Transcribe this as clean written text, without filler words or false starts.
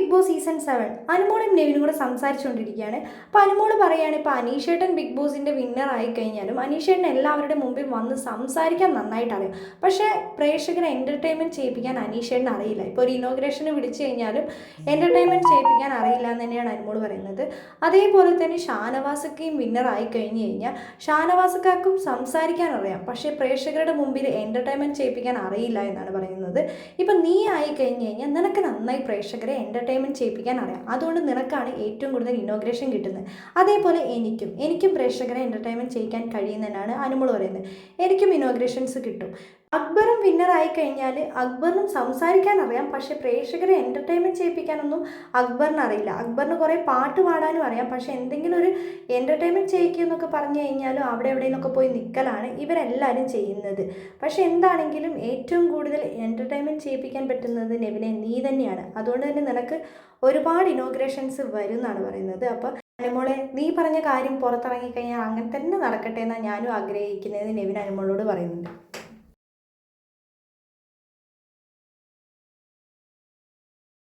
Big boss season 7 അനുമോളും നെവിനും കൂടെ സംസാരിച്ചുകൊണ്ടിരിക്കുകയാണ്. അപ്പോൾ അനുമോൾ പറയുകയാണ്, ഇപ്പോൾ അനീഷേട്ടൻ ബിഗ് ബോസിൻ്റെ വിന്നർ ആയി കഴിഞ്ഞാലും അനീഷേട്ടൻ എല്ലാവരുടെ മുമ്പിൽ വന്ന് സംസാരിക്കാൻ നന്നായിട്ട് അറിയാം. പക്ഷേ പ്രേക്ഷകരെ എൻ്റർടൈൻമെൻറ്റ് ചെയ്യിപ്പിക്കാൻ അനീഷേട്ടൻ അറിയില്ല. ഇപ്പോൾ ഒരു ഇനോഗ്രേഷന് വിളിച്ചു കഴിഞ്ഞാലും എൻ്റർടൈൻമെൻറ്റ് ചെയ്യിപ്പിക്കാൻ അറിയില്ല എന്ന് തന്നെയാണ് അനുമോൾ പറയുന്നത്. അതേപോലെ തന്നെ ഷാനവാസക്കയും വിന്നർ ആയി കഴിഞ്ഞ് കഴിഞ്ഞാൽ ഷാനവാസക്കാർക്കും സംസാരിക്കാൻ അറിയാം, പക്ഷേ പ്രേക്ഷകരുടെ മുമ്പിൽ എൻ്റർടൈൻമെൻറ്റ് ചെയ്യിപ്പിക്കാൻ അറിയില്ല എന്നാണ് പറയുന്നത്. ഇപ്പം നീ ആയി കഴിഞ്ഞ് കഴിഞ്ഞാൽ നിനക്ക് നന്നായി പ്രേക്ഷകരെ എൻ്റർടൈൻമെൻറ്റ് ചെയ്യിപ്പിക്കാൻ അറിയാം. അതുകൊണ്ട് നിനക്കാണ് ഏറ്റവും കൂടുതൽ ഇനോഗ്രേഷൻ കിട്ടുന്നത്. അതേപോലെ എനിക്കും പ്രേക്ഷകരെ എൻ്റർടൈൻമെൻറ്റ് ചെയ്യിക്കാൻ കഴിയുന്നതിനാണ് അനുമോൾ പറയുന്നത്. എനിക്കും ഇനോഗ്രേഷൻസ് കിട്ടും. അക്ബറും വിന്നറായി കഴിഞ്ഞാൽ അക്ബറിനും സംസാരിക്കാൻ അറിയാം, പക്ഷേ പ്രേക്ഷകരെ എൻ്റർടൈൻമെൻറ്റ് ചെയ്യിപ്പിക്കാനൊന്നും അക്ബറിന് അറിയില്ല. അക്ബറിന് കുറേ പാട്ട് പാടാനും അറിയാം, പക്ഷേ എന്തെങ്കിലും ഒരു എൻ്റർടൈൻമെൻറ്റ് ചെയ്യിക്കുക എന്നൊക്കെ പറഞ്ഞു കഴിഞ്ഞാലും അവിടെ എവിടെയെന്നൊക്കെ പോയി നിൽക്കലാണ് ഇവരെല്ലാവരും ചെയ്യുന്നത്. പക്ഷേ എന്താണെങ്കിലും ഏറ്റവും കൂടുതൽ എൻ്റർടൈൻമെൻറ്റ് ചെയ്യിപ്പിക്കാൻ പറ്റുന്നത് നെവിനെ നീ തന്നെയാണ്. അതുകൊണ്ട് തന്നെ നിനക്ക് ഒരുപാട് ഇനോഗ്രേഷൻസ് വരും എന്നാണ് പറയുന്നത്. അപ്പോൾ അനുമോളെ, നീ പറഞ്ഞ കാര്യം പുറത്തിറങ്ങിക്കഴിഞ്ഞാൽ അങ്ങനെ തന്നെ നടക്കട്ടെ എന്നാണ് ഞാനും ആഗ്രഹിക്കുന്നത് നെവിൻ അനുമോളോട് പറയുന്നുണ്ട്.